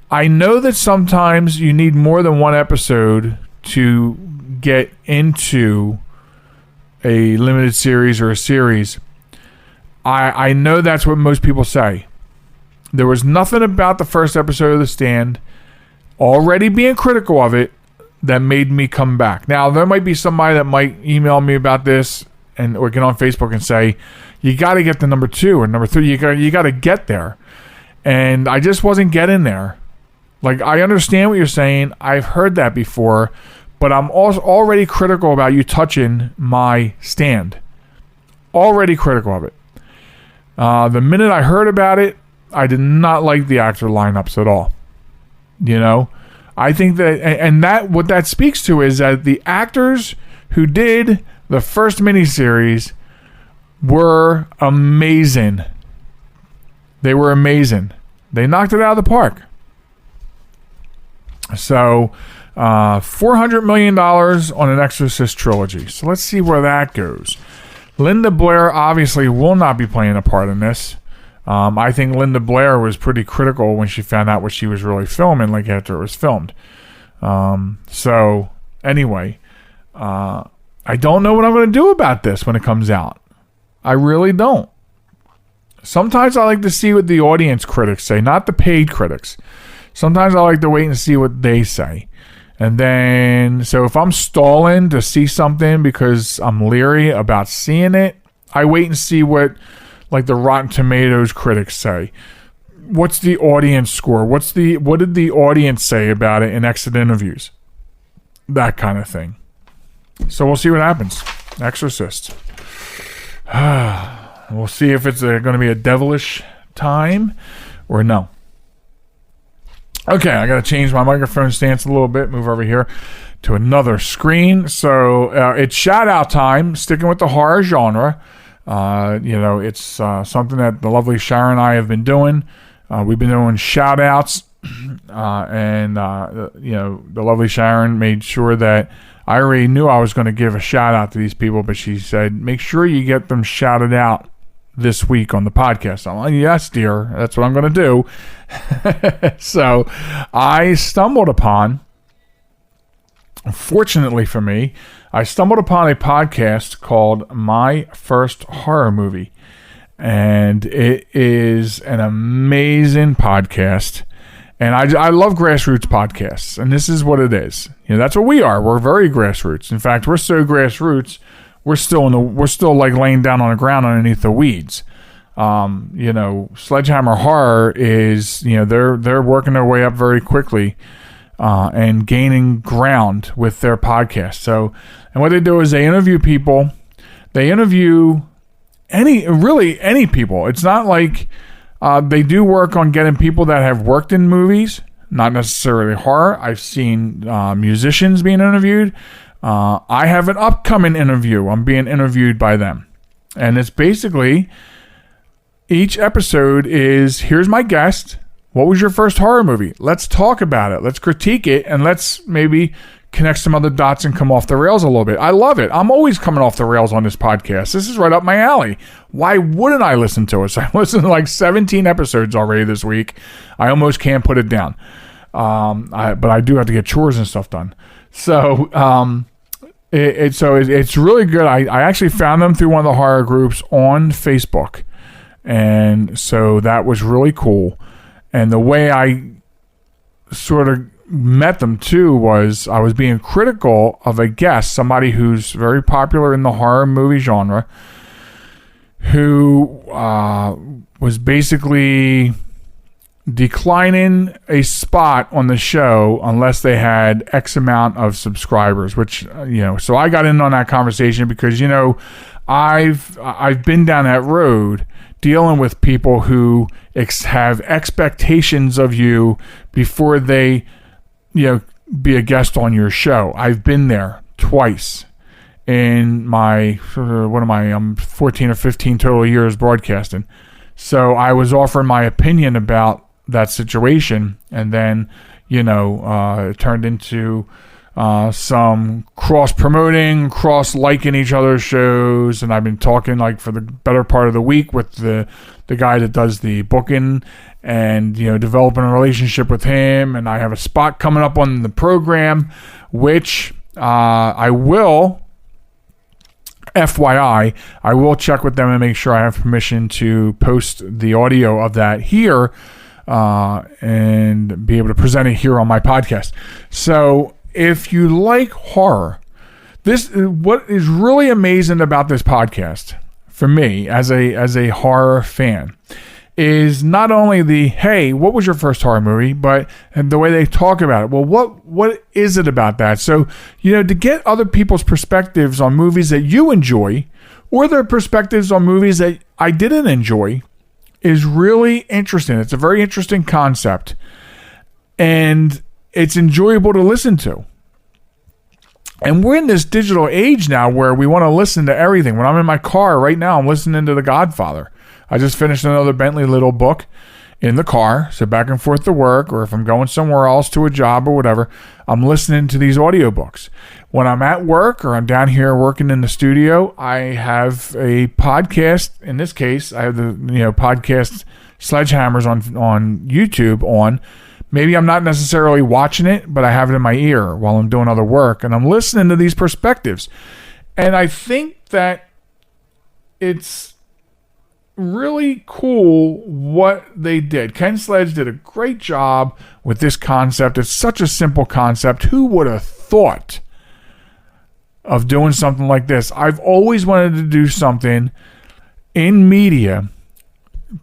I know that sometimes you need more than one episode to get into a limited series or a series. I know that's what most people say. There was nothing about the first episode of The Stand, already being critical of it, that made me come back. Now, there might be somebody that might email me about this or get on Facebook and say, you got to get to number 2 or number 3. You got to get there. And I just wasn't getting there. Like, I understand what you're saying. I've heard that before. But I'm also already critical about you touching my stand. Already critical of it. The minute I heard about it, I did not like the actor lineups at all. I think that, and that what that speaks to is that the actors who did the first miniseries were amazing. They were amazing. They knocked it out of the park. So, $400 million on an Exorcist trilogy. So let's see where that goes. Linda Blair obviously will not be playing a part in this. I think Linda Blair was pretty critical when she found out what she was really filming, like after it was filmed. So anyway, I don't know what I'm going to do about this when it comes out. I really don't. Sometimes I like to see what the audience critics say, not the paid critics. Sometimes I like to wait and see what they say. And then, so if I'm stalling to see something because I'm leery about seeing it, I wait and see what, like, the Rotten Tomatoes critics say. What's the audience score? What did the audience say about it in exit interviews? That kind of thing. So we'll see what happens. Exorcist. We'll see if it's going to be a devilish time or no. Okay, I got to change my microphone stance a little bit, move over here to another screen. So it's shout out time, sticking with the horror genre. It's something that the lovely Sharon and I have been doing. We've been doing shout outs, and the lovely Sharon made sure that I already knew I was going to give a shout out to these people, but she said, make sure you get them shouted out this week on the podcast. I'm like, yes, dear, that's what I'm going to do. So I stumbled upon, fortunately for me, a podcast called My First Horror Movie. And it is an amazing podcast. And I love grassroots podcasts. And this is what it is. That's what we are. We're very grassroots. In fact, we're so grassroots, we're still like laying down on the ground underneath the weeds. SledgeHammer Horror is, they're working their way up very quickly and gaining ground with their podcast. So, and what they do is they interview people. They interview any people. It's not like they do work on getting people that have worked in movies, not necessarily horror. I've seen musicians being interviewed. I have an upcoming interview. I'm being interviewed by them. And it's basically, each episode is, here's my guest. What was your first horror movie? Let's talk about it. Let's critique it. And let's maybe connect some other dots and come off the rails a little bit. I love it. I'm always coming off the rails on this podcast. This is right up my alley. Why wouldn't I listen to it? So I listened to like 17 episodes already this week. I almost can't put it down. But I do have to get chores and stuff done. So, it's really good. I actually found them through one of the horror groups on Facebook. And so that was really cool. And the way I sort of met them too was I was being critical of a guest, somebody who's very popular in the horror movie genre, who was basically declining a spot on the show unless they had X amount of subscribers, which, so I got in on that conversation because, I've been down that road dealing with people who have expectations of you before they, be a guest on your show. I've been there twice in my, I'm 14 or 15 total years broadcasting. So I was offering my opinion about that situation, and then, it turned into some cross-promoting, cross-liking each other's shows, and I've been talking like for the better part of the week with the guy that does the booking and, developing a relationship with him, and I have a spot coming up on the program, which I will, FYI, I will check with them and make sure I have permission to post the audio of that here and be able to present it here on my podcast. So if you like horror, what is really amazing about this podcast for me as a horror fan is not only the, hey, what was your first horror movie, but the way they talk about it. Well, what is it about that? So, to get other people's perspectives on movies that you enjoy or their perspectives on movies that I didn't enjoy is really interesting. It's a very interesting concept, and it's enjoyable to listen to. And we're in this digital age now where we want to listen to everything. When I'm in my car right now, I'm listening to The Godfather. I just finished another Bentley Little book in the car, so back and forth to work, or if I'm going somewhere else to a job or whatever, I'm listening to these audiobooks. When I'm at work or I'm down here working in the studio, I have a podcast. In this case, I have the podcast SledgeHammers on YouTube on. Maybe I'm not necessarily watching it, but I have it in my ear while I'm doing other work, and I'm listening to these perspectives. And I think that it's really cool what they did. Ken Sledge did a great job with this concept. It's such a simple concept. Who would have thought of doing something like this? I've always wanted to do something in media,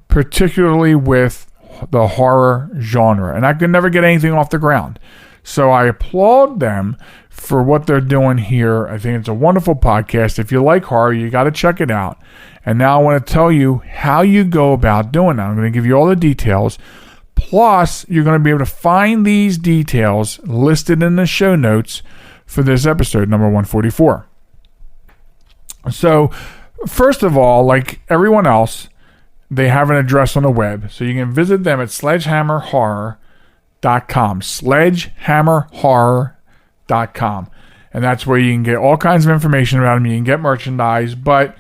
particularly with the horror genre, and I could never get anything off the ground. So I applaud them for what they're doing here. I think it's a wonderful podcast. If you like horror, you got to check it out. And now I want to tell you how you go about doing that. I'm going to give you all the details. Plus, you're going to be able to find these details listed in the show notes for this episode, number 144. So, first of all, like everyone else, they have an address on the web. So you can visit them at SledgeHammerHorror.com. SledgeHammerHorror.com. And that's where you can get all kinds of information about them. You can get merchandise, but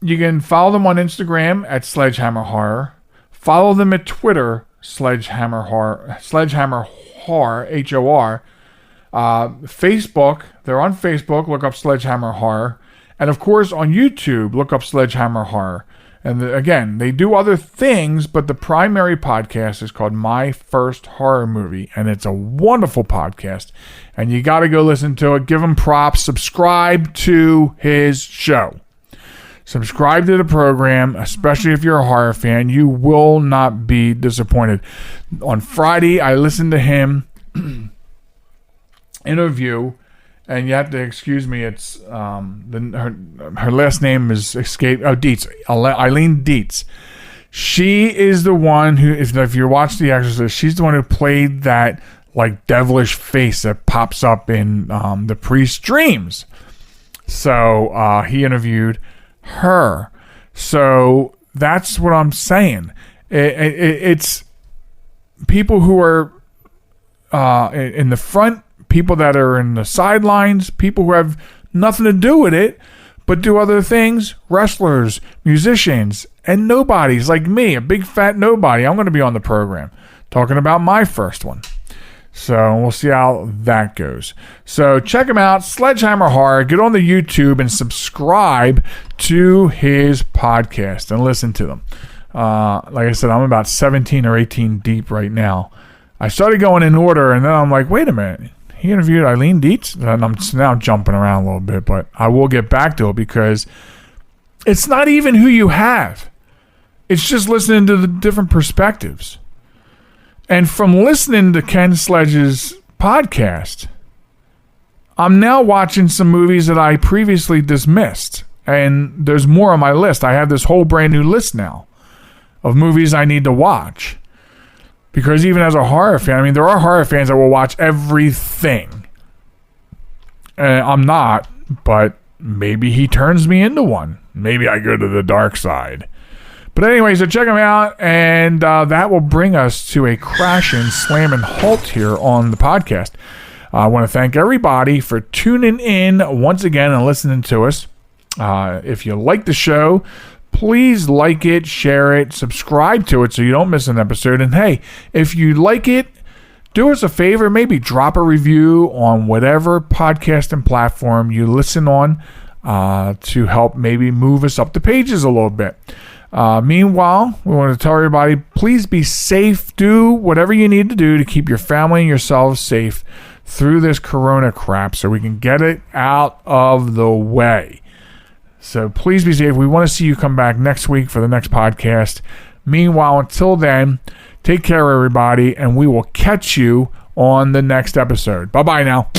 you can follow them on Instagram at Sledgehammer Horror. Follow them at Twitter, Sledgehammer Horror, HOR. Facebook, they're on Facebook, look up Sledgehammer Horror. And of course, on YouTube, look up Sledgehammer Horror. And again, they do other things, but the primary podcast is called My First Horror Movie. And it's a wonderful podcast. And you got to go listen to it. Give him props. Subscribe to his show. Subscribe to the program, especially if you're a horror fan. You will not be disappointed. On Friday, I listened to him interview, and you have to excuse me. It's her last name is Dietz. Eileen Dietz. She is the one who, if you watch The Exorcist, she's the one who played that like devilish face that pops up in the priest's dreams. So he interviewed her. So that's what I'm saying. It's people who are in the front, people that are in the sidelines, people who have nothing to do with it, but do other things, wrestlers, musicians, and nobodies like me, a big fat nobody. I'm going to be on the program talking about my first one. So we'll see how that goes. So check him out, Sledgehammer Horror. Get on the YouTube and subscribe to his podcast and listen to them. Like I said, I'm about 17 or 18 deep right now. I started going in order, and then I'm like, wait a minute. He interviewed Eileen Dietz? And I'm now jumping around a little bit, but I will get back to it because it's not even who you have. It's just listening to the different perspectives. And from listening to Ken Sledge's podcast, I'm now watching some movies that I previously dismissed. And there's more on my list. I have this whole brand new list now of movies I need to watch. Because even as a horror fan, I mean, there are horror fans that will watch everything. And I'm not, but maybe he turns me into one. Maybe I go to the dark side. But anyway, so check them out, and that will bring us to a crashing, slamming halt here on the podcast. I want to thank everybody for tuning in once again and listening to us. If you like the show, please like it, share it, subscribe to it so you don't miss an episode. And hey, if you like it, do us a favor, maybe drop a review on whatever podcasting platform you listen on to help maybe move us up the pages a little bit. Meanwhile, we want to tell everybody, please be safe. Do whatever you need to do to keep your family and yourselves safe through this corona crap so we can get it out of the way. So please be safe. We want to see you come back next week for the next podcast. Meanwhile, until then, take care, everybody, and we will catch you on the next episode. Bye-bye now.